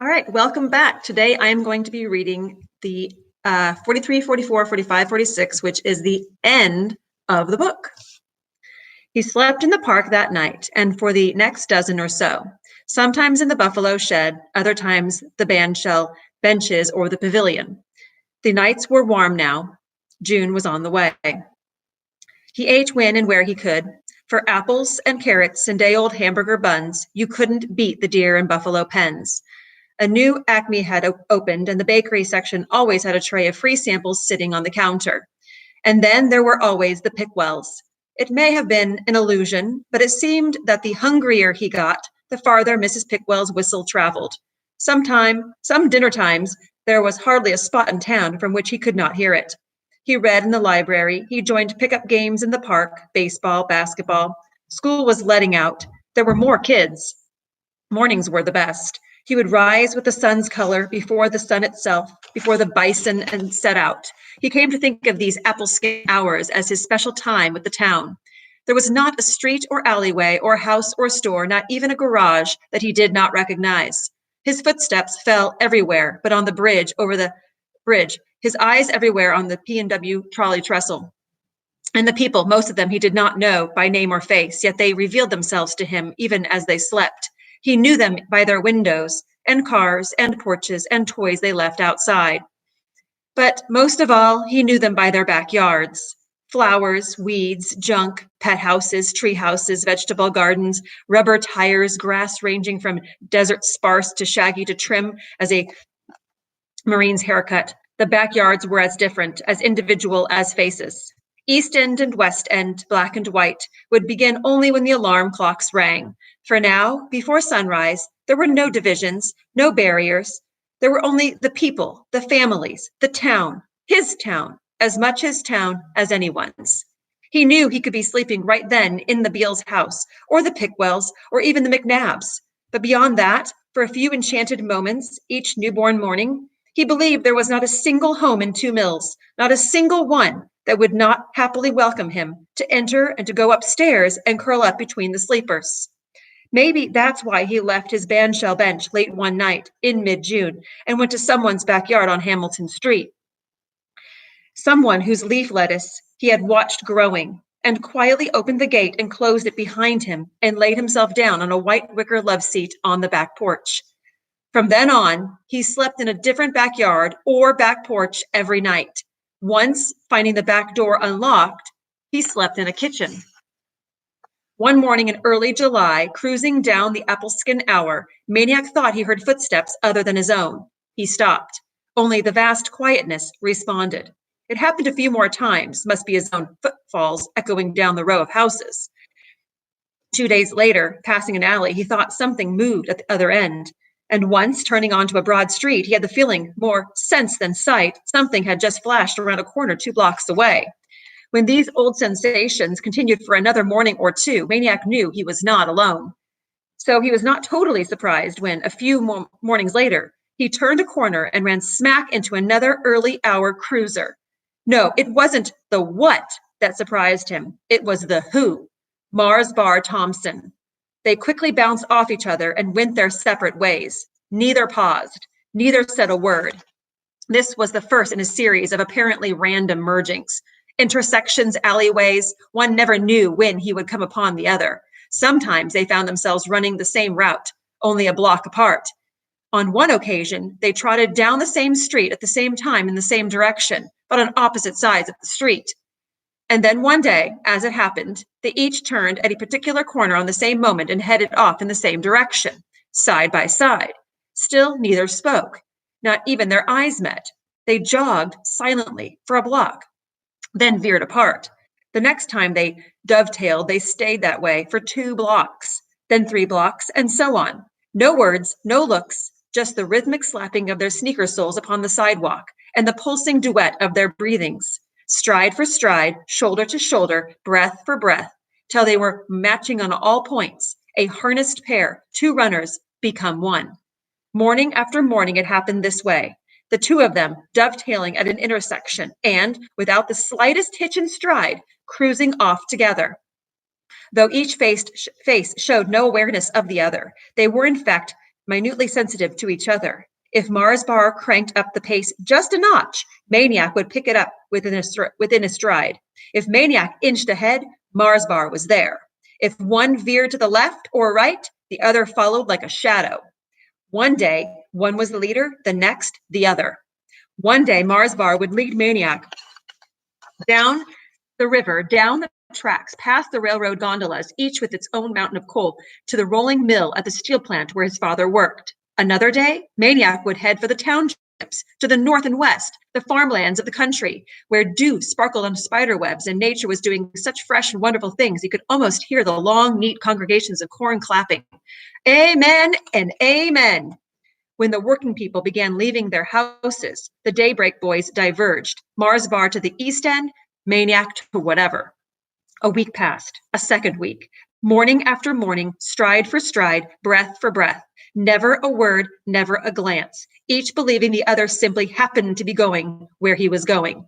All right, welcome back. Today I am going to be reading the 43, 44, 45, 46, which is the end of the book. He slept in the park that night and for the next dozen or so, sometimes in the buffalo shed, other times the bandshell benches or the pavilion. The nights were warm now. June was on the way. He ate when and where he could. For apples and carrots and day-old hamburger buns, you couldn't beat the deer and buffalo pens. A new Acme had opened, and the bakery section always had a tray of free samples sitting on the counter. And then there were always the Pickwells. It may have been an illusion, but it seemed that the hungrier he got, the farther Mrs. Pickwell's whistle traveled. Some dinner times, there was hardly a spot in town from which he could not hear it. He read in the library. He joined pickup games in the park, baseball, basketball. School was letting out. There were more kids. Mornings were the best. He would rise with the sun's color before the sun itself, before the bison and set out. He came to think of these apple skin hours as his special time with the town. There was not a street or alleyway or house or store, not even a garage that he did not recognize. His footsteps fell everywhere, but on the bridge, over the bridge, his eyes everywhere on the P&W trolley trestle. And the people, most of them he did not know by name or face, yet they revealed themselves to him even as they slept. He knew them by their windows and cars and porches and toys they left outside. But most of all, he knew them by their backyards. Flowers, weeds, junk, pet houses, tree houses, vegetable gardens, rubber tires, grass ranging from desert sparse to shaggy to trim as a Marine's haircut. The backyards were as different, as individual as faces. East End and West End, black and white, would begin only when the alarm clocks rang. For now, before sunrise, there were no divisions, no barriers. There were only the people, the families, the town, his town, as much his town as anyone's. He knew he could be sleeping right then in the Beals' house, or the Pickwells, or even the McNabbs. But beyond that, for a few enchanted moments each newborn morning, he believed there was not a single home in Two Mills, not a single one that would not happily welcome him to enter and to go upstairs and curl up between the sleepers. Maybe that's why he left his bandshell bench late one night in mid-June and went to someone's backyard on Hamilton Street. Someone whose leaf lettuce he had watched growing, and quietly opened the gate and closed it behind him and laid himself down on a white wicker love seat on the back porch. From then on, he slept in a different backyard or back porch every night. Once, finding the back door unlocked, he slept in a kitchen. One morning in early July, cruising down the Appleskin Hour, Maniac thought he heard footsteps other than his own. He stopped. Only the vast quietness responded. It happened a few more times, must be his own footfalls echoing down the row of houses. 2 days later, passing an alley, he thought something moved at the other end. And once, turning onto a broad street, he had the feeling, more sense than sight, something had just flashed around a corner 2 blocks away. When these old sensations continued for another morning or two, Maniac knew he was not alone. So he was not totally surprised when, a few mornings later, he turned a corner and ran smack into another early hour cruiser. No, it wasn't the what that surprised him. It was the who. Mars Bar Thompson. They quickly bounced off each other and went their separate ways. Neither paused. Neither said a word. This was the first in a series of apparently random mergings. Intersections, alleyways, one never knew when he would come upon the other. Sometimes they found themselves running the same route, only a block apart. On one occasion, they trotted down the same street at the same time in the same direction, but on opposite sides of the street. And then one day, as it happened, they each turned at a particular corner on the same moment and headed off in the same direction, side by side. Still, neither spoke. Not even their eyes met. They jogged silently for a block, then veered apart. The next time they dovetailed, they stayed that way for 2 blocks, then 3 blocks, and so on. No words, no looks, just the rhythmic slapping of their sneaker soles upon the sidewalk and the pulsing duet of their breathings. Stride for stride, shoulder to shoulder, breath for breath, till they were matching on all points, a harnessed pair, 2 runners become one. Morning after morning it happened this way, the 2 of them dovetailing at an intersection and, without the slightest hitch in stride, cruising off together. Though each face showed no awareness of the other, they were in fact minutely sensitive to each other. If Mars Bar cranked up the pace just a notch, Maniac would pick it up within a stride. If Maniac inched ahead, Mars Bar was there. If one veered to the left or right, the other followed like a shadow. One day, one was the leader, the next, the other. One day, Mars Bar would lead Maniac down the river, down the tracks, past the railroad gondolas, each with its own mountain of coal, to the rolling mill at the steel plant where his father worked. Another day, Maniac would head for the townships, to the north and west, the farmlands of the country, where dew sparkled on spider webs and nature was doing such fresh and wonderful things you could almost hear the long, neat congregations of corn clapping. Amen and amen. When the working people began leaving their houses, the daybreak boys diverged, Mars Bar to the east end, Maniac to whatever. A week passed, a second week. Morning after morning, stride for stride, breath for breath. Never a word, never a glance. Each believing the other simply happened to be going where he was going.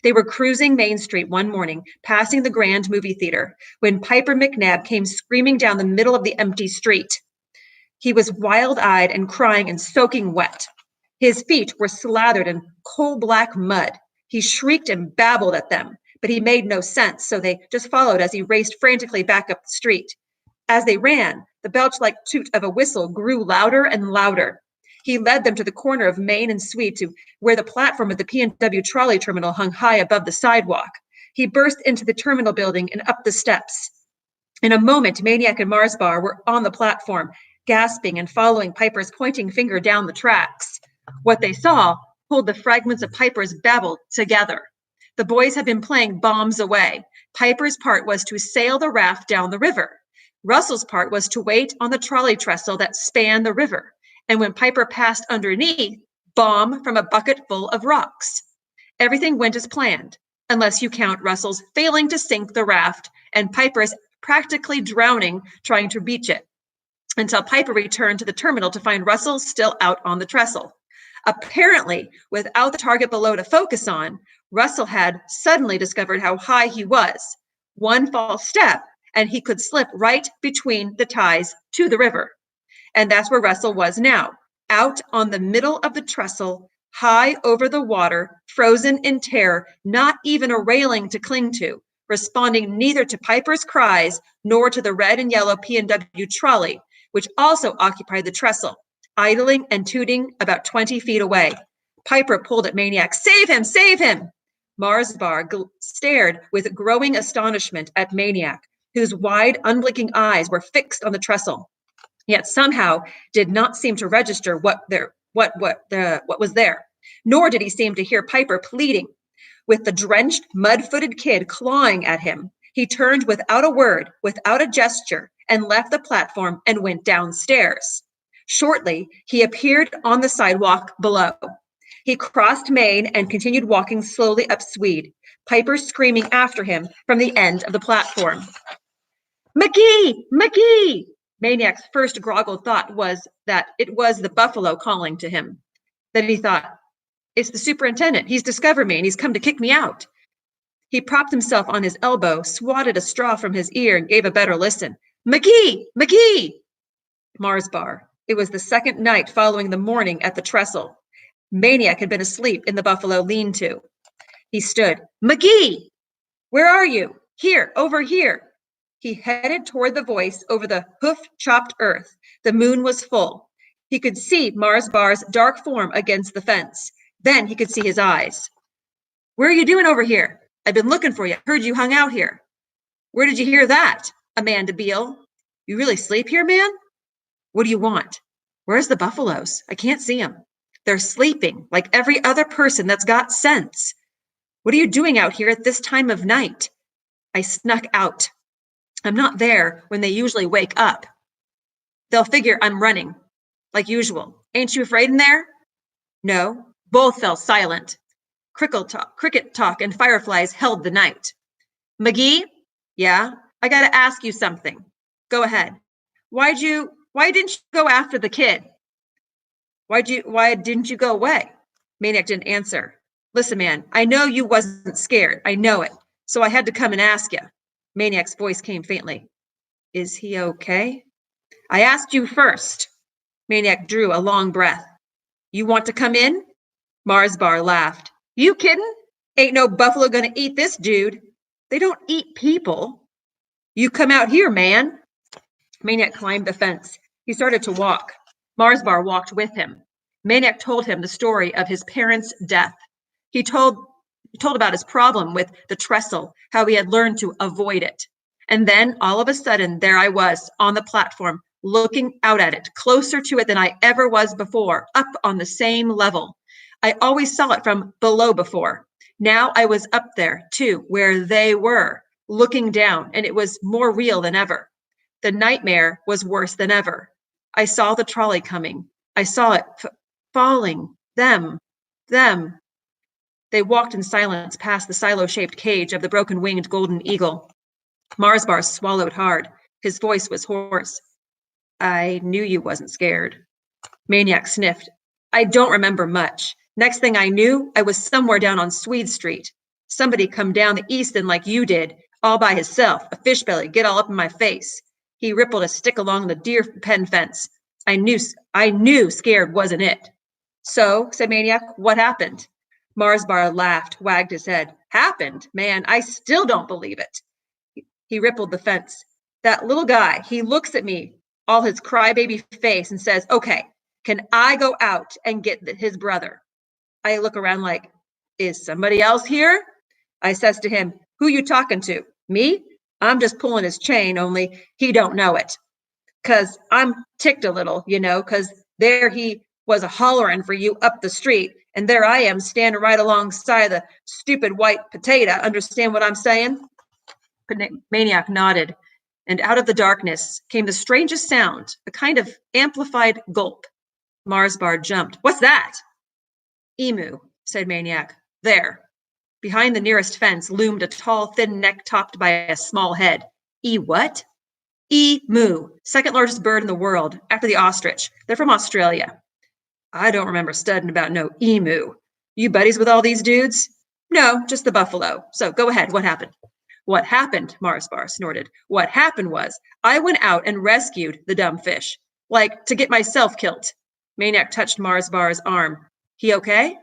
They were cruising Main Street one morning, passing the Grand Movie Theater, when Piper McNabb came screaming down the middle of the empty street. He was wild-eyed and crying and soaking wet. His feet were slathered in coal-black mud. He shrieked and babbled at them, but he made no sense, so they just followed as he raced frantically back up the street. As they ran, the belch-like toot of a whistle grew louder and louder. He led them to the corner of Main and Sweet, to where the platform of the P&W trolley terminal hung high above the sidewalk. He burst into the terminal building and up the steps. In a moment, Maniac and Mars Bar were on the platform, gasping and following Piper's pointing finger down the tracks. What they saw pulled the fragments of Piper's babble together. The boys had been playing bombs away. Piper's part was to sail the raft down the river. Russell's part was to wait on the trolley trestle that spanned the river. And when Piper passed underneath, bomb from a bucket full of rocks. Everything went as planned, unless you count Russell's failing to sink the raft and Piper's practically drowning trying to reach it, until Piper returned to the terminal to find Russell still out on the trestle. Apparently, without the target below to focus on, Russell had suddenly discovered how high he was. One false step, and he could slip right between the ties to the river. And that's where Russell was now, out on the middle of the trestle, high over the water, frozen in terror, not even a railing to cling to, responding neither to Piper's cries nor to the red and yellow P&W trolley, which also occupied the trestle, idling and tooting about 20 feet away. Piper pulled at Maniac. Save him! Save him! Mars Bar stared with growing astonishment at Maniac, whose wide, unblinking eyes were fixed on the trestle, yet somehow did not seem to register what was there. Nor did he seem to hear Piper pleading. With the drenched, mud-footed kid clawing at him, he turned without a word, without a gesture, and left the platform and went downstairs. Shortly, he appeared on the sidewalk below. He crossed Main and continued walking slowly up Swede, Piper screaming after him from the end of the platform. Magee! Magee! Maniac's first groggled thought was that it was the buffalo calling to him. Then he thought, it's the superintendent. He's discovered me and he's come to kick me out. He propped himself on his elbow, swatted a straw from his ear, and gave a better listen. Magee! Magee! Mars Bar. It was the second night following the morning at the trestle. Maniac had been asleep in the buffalo lean-to. He stood. Magee! Where are you? Here, over here. He headed toward the voice over the hoof-chopped earth. The moon was full. He could see Mars Bar's dark form against the fence. Then he could see his eyes. Where are you doing over here? I've been looking for you. Heard you hung out here. Where did you hear that? Amanda Beale. You really sleep here, man? What do you want? Where's the buffaloes? I can't see them. They're sleeping like every other person that's got sense. What are you doing out here at this time of night? I snuck out. I'm not there when they usually wake up. They'll figure I'm running, like usual. Ain't you afraid in there? No. Both fell silent. Cricket talk and fireflies held the night. Magee? Yeah? I gotta ask you something. Go ahead. Why didn't you go after the kid? Why didn't you go away? Maniac didn't answer. Listen, man, I know you wasn't scared. I know it. So I had to come and ask you. Maniac's voice came faintly. Is he okay? I asked you first. Maniac drew a long breath. You want to come in? Mars Bar laughed. You kidding? Ain't no buffalo gonna eat this dude. They don't eat people. You come out here, man. Maniac climbed the fence. He started to walk. Mars Bar walked with him. Maniac told him the story of his parents' death. He told about his problem with the trestle, how he had learned to avoid it. And then, all of a sudden, there I was on the platform, looking out at it, closer to it than I ever was before, up on the same level. I always saw it from below before. Now I was up there, too, where they were, looking down, and it was more real than ever. The nightmare was worse than ever. I saw the trolley coming. I saw it falling. Them. They walked in silence past the silo-shaped cage of the broken-winged golden eagle. Mars Bar swallowed hard. His voice was hoarse. I knew you wasn't scared. Maniac sniffed. I don't remember much. Next thing I knew, I was somewhere down on Swede Street. Somebody come down the east end like you did, all by hisself, a fish belly, get all up in my face. He rippled a stick along the deer pen fence. I knew scared wasn't it. So, said Maniac, what happened? Mars Bar laughed, wagged his head. Happened? Man, I still don't believe it. He rippled the fence. That little guy, he looks at me, all his crybaby face, and says, okay, can I go out and get his brother? I look around like, is somebody else here? I says to him, who you talking to? Me? I'm just pulling his chain, only he don't know it. 'Cause I'm ticked a little, because there he was a-hollering for you up the street, and there I am standing right alongside the stupid white potato. Understand what I'm saying? Maniac nodded, and out of the darkness came the strangest sound, a kind of amplified gulp. Mars Bar jumped. What's that? Emu, said Maniac. There. Behind the nearest fence loomed a tall, thin neck topped by a small head. What? Emu, second largest bird in the world, after the ostrich. They're from Australia. I don't remember studying about no emu. You buddies with all these dudes? No, just the buffalo. So go ahead, what happened? What happened, Mars Bar snorted. What happened was, I went out and rescued the dumb fish. Like, to get myself killed. Maniac touched Mars Bar's arm. He okay?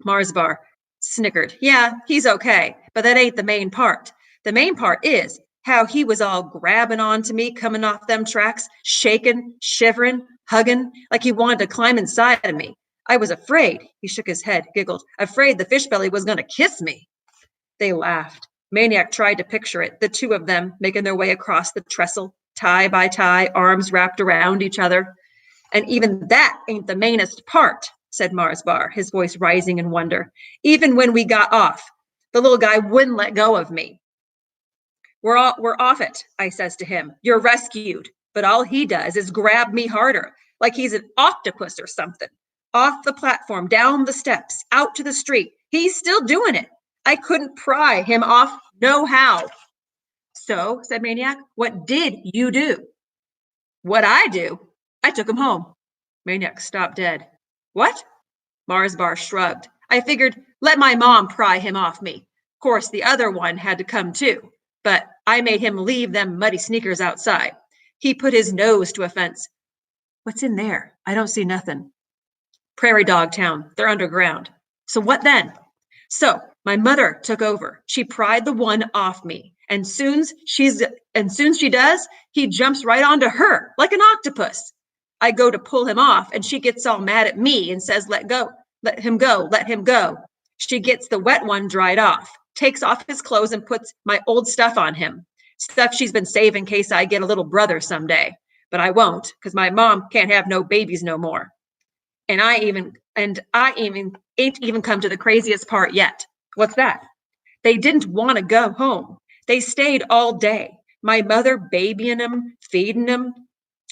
Mars Bar snickered. Yeah, he's okay, but that ain't the main part. The main part is how he was all grabbing onto me coming off them tracks, shaking, shivering, hugging, like he wanted to climb inside of me. I was afraid, he shook his head, giggled, afraid the fish belly was going to kiss me. They laughed. Maniac tried to picture it, the two of them making their way across the trestle, tie by tie, arms wrapped around each other. And even that ain't the mainest part, said Mars Bar, his voice rising in wonder. Even when we got off, the little guy wouldn't let go of me. We're off it, I says to him. You're rescued. But all he does is grab me harder, like he's an octopus or something. Off the platform, down the steps, out to the street. He's still doing it. I couldn't pry him off no how. So, said Maniac, what did you do? What I do? I took him home. Maniac stopped dead. What? Mars Bar shrugged. I figured, let my mom pry him off me. Of course, the other one had to come too. But I made him leave them muddy sneakers outside. He put his nose to a fence. What's in there? I don't see nothing. Prairie Dog Town. They're underground. So what then? So my mother took over. She pried the one off me. And soon she does, he jumps right onto her like an octopus. I go to pull him off, and she gets all mad at me and says, let him go. She gets the wet one dried off, takes off his clothes and puts my old stuff on him. Stuff she's been saving in case I get a little brother someday. But I won't, because my mom can't have no babies no more. And I ain't even come to the craziest part yet. What's that? They didn't want to go home. They stayed all day. My mother babying them, feeding them.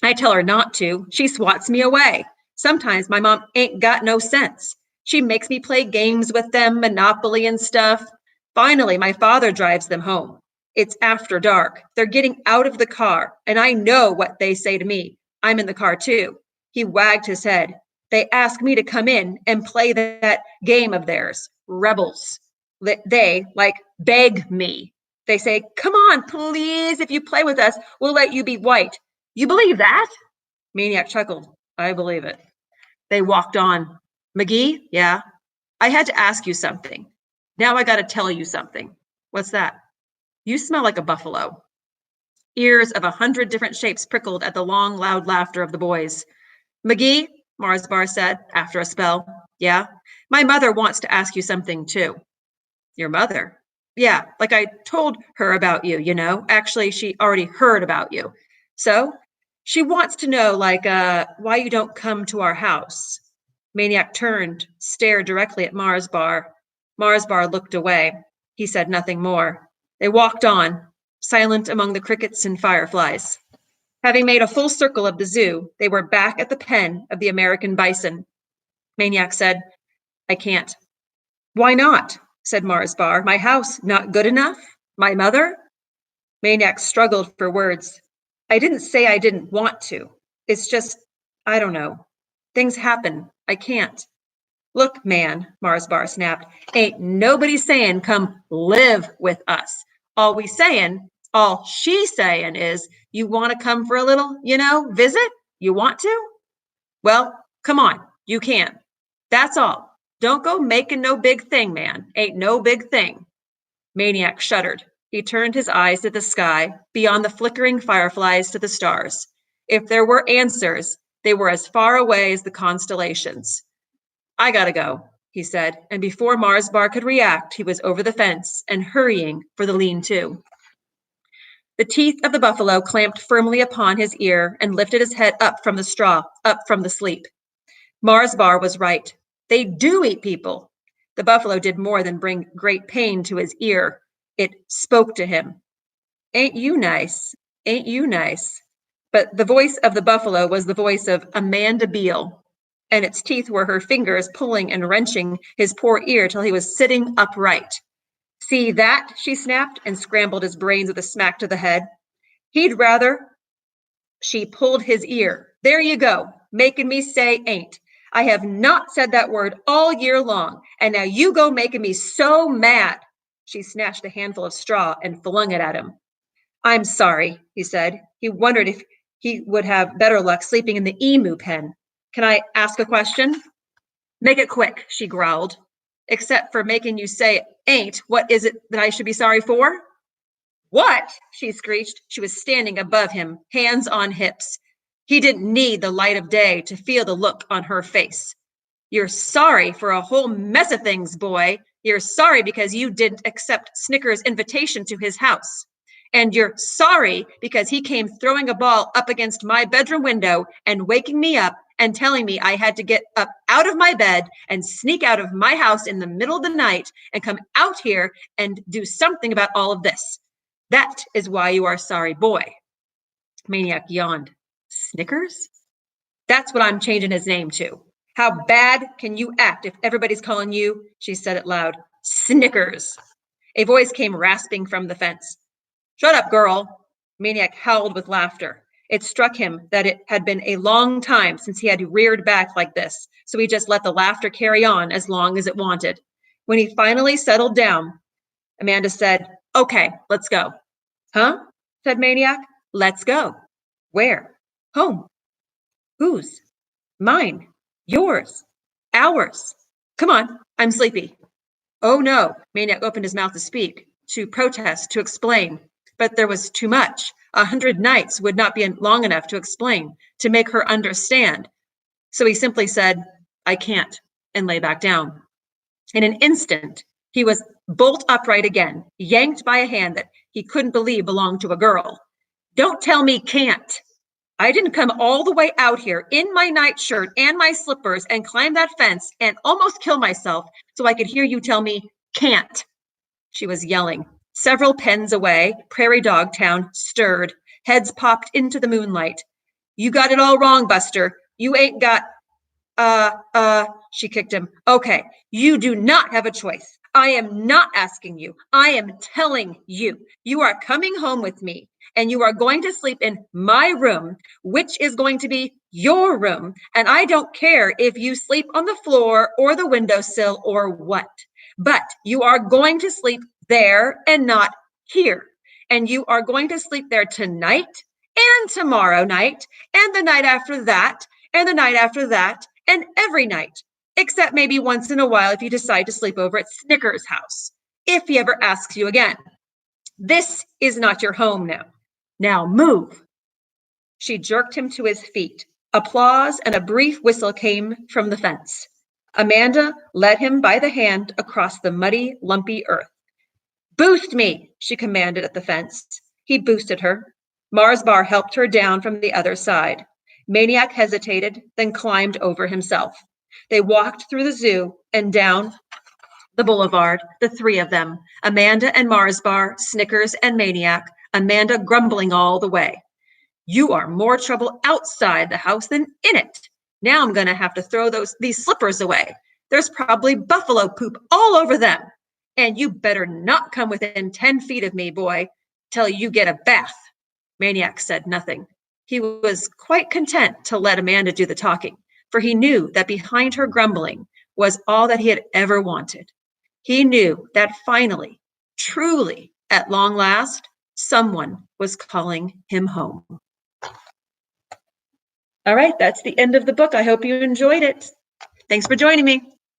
I tell her not to. She swats me away. Sometimes my mom ain't got no sense. She makes me play games with them, Monopoly and stuff. Finally, my father drives them home. It's after dark. They're getting out of the car, and I know what they say to me. I'm in the car too. He wagged his head. They ask me to come in and play that game of theirs, Rebels. They, beg me. They say, come on, please, if you play with us, we'll let you be white. You believe that? Maniac chuckled. I believe it. They walked on. Magee, yeah? I had to ask you something. Now I got to tell you something. What's that? You smell like a buffalo. Ears of 100 different shapes prickled at the long, loud laughter of the boys. Magee, Marsbar said after a spell. Yeah? My mother wants to ask you something, too. Your mother? Yeah, like I told her about you, you know. Actually, she already heard about you. So she wants to know, like, why you don't come to our house. Maniac turned, stared directly at Marsbar. Marsbar looked away. He said nothing more. They walked on, silent among the crickets and fireflies. Having made a full circle of the zoo, they were back at the pen of the American bison. Maniac said, I can't. Why not? Said Marsbar. My house not good enough? My mother? Maniac struggled for words. I didn't say I didn't want to. It's just, I don't know. Things happen. I can't. Look, man, Marsbar snapped, ain't nobody saying come live with us. All she's saying is, you want to come for a little, visit? You want to? Well, come on, you can. That's all. Don't go making no big thing, man. Ain't no big thing. Maniac shuddered. He turned his eyes to the sky, beyond the flickering fireflies to the stars. If there were answers, they were as far away as the constellations. I gotta go, he said, and before Marsbar could react, he was over the fence and hurrying for the lean-to. The teeth of the buffalo clamped firmly upon his ear and lifted his head up from the straw, up from the sleep. Marsbar was right. They do eat people. The buffalo did more than bring great pain to his ear. It spoke to him. Ain't you nice? Ain't you nice? But the voice of the buffalo was the voice of Amanda Beale, and its teeth were her fingers pulling and wrenching his poor ear till he was sitting upright. See that? She snapped and scrambled his brains with a smack to the head. He'd rather. She pulled his ear. There you go, making me say ain't. I have not said that word all year long, and now you go making me so mad. She snatched a handful of straw and flung it at him. I'm sorry, he said. He wondered if he would have better luck sleeping in the emu pen. Can I ask a question? Make it quick, she growled. Except for making you say ain't, what is it that I should be sorry for? What? She screeched. She was standing above him, hands on hips. He didn't need the light of day to feel the look on her face. You're sorry for a whole mess of things, boy. You're sorry because you didn't accept Snicker's invitation to his house. And you're sorry because he came throwing a ball up against my bedroom window and waking me up and telling me I had to get up out of my bed and sneak out of my house in the middle of the night and come out here and do something about all of this. That is why you are sorry, boy. Maniac yawned. Snickers? That's what I'm changing his name to. How bad can you act if everybody's calling you, she said it loud, Snickers? A voice came rasping from the fence. Shut up, girl. Maniac howled with laughter. It struck him that it had been a long time since he had reared back like this, so he just let the laughter carry on as long as it wanted. When he finally settled down, Amanda said, Okay, let's go. Huh? Said Maniac. Let's go. Where? Home. Whose? Mine. Yours. Ours. Come on, I'm sleepy. Oh no, Maniac opened his mouth to speak, to protest, to explain. But there was too much. 100 nights would not be long enough to explain, to make her understand. So he simply said, I can't, and lay back down. In an instant, he was bolt upright again, yanked by a hand that he couldn't believe belonged to a girl. Don't tell me can't. I didn't come all the way out here in my nightshirt and my slippers and climb that fence and almost kill myself so I could hear you tell me can't. She was yelling. Several pens away, Prairie Dog Town stirred. Heads popped into the moonlight. You got it all wrong, Buster. You ain't got, she kicked him. Okay, you do not have a choice. I am not asking you. I am telling you. You are coming home with me, and you are going to sleep in my room, which is going to be your room. And I don't care if you sleep on the floor or the windowsill or what. But you are going to sleep there and not here. And you are going to sleep there tonight and tomorrow night and the night after that and the night after that, and every night, except maybe once in a while if you decide to sleep over at Snicker's house, if he ever asks you again. This is not your home now. Now move. She jerked him to his feet. Applause and a brief whistle came from the fence. Amanda led him by the hand across the muddy, lumpy earth. Boost me, she commanded at the fence. He boosted her. Mars Bar helped her down from the other side. Maniac hesitated, then climbed over himself. They walked through the zoo and down the boulevard, the three of them, Amanda and Mars Bar, Snickers and Maniac, Amanda grumbling all the way. You are more trouble outside the house than in it. Now I'm going to have to throw these slippers away. There's probably buffalo poop all over them. And you better not come within 10 feet of me, boy, till you get a bath. Maniac said nothing. He was quite content to let Amanda do the talking, for he knew that behind her grumbling was all that he had ever wanted. He knew that finally, truly, at long last, someone was calling him home. All right, that's the end of the book. I hope you enjoyed it. Thanks for joining me.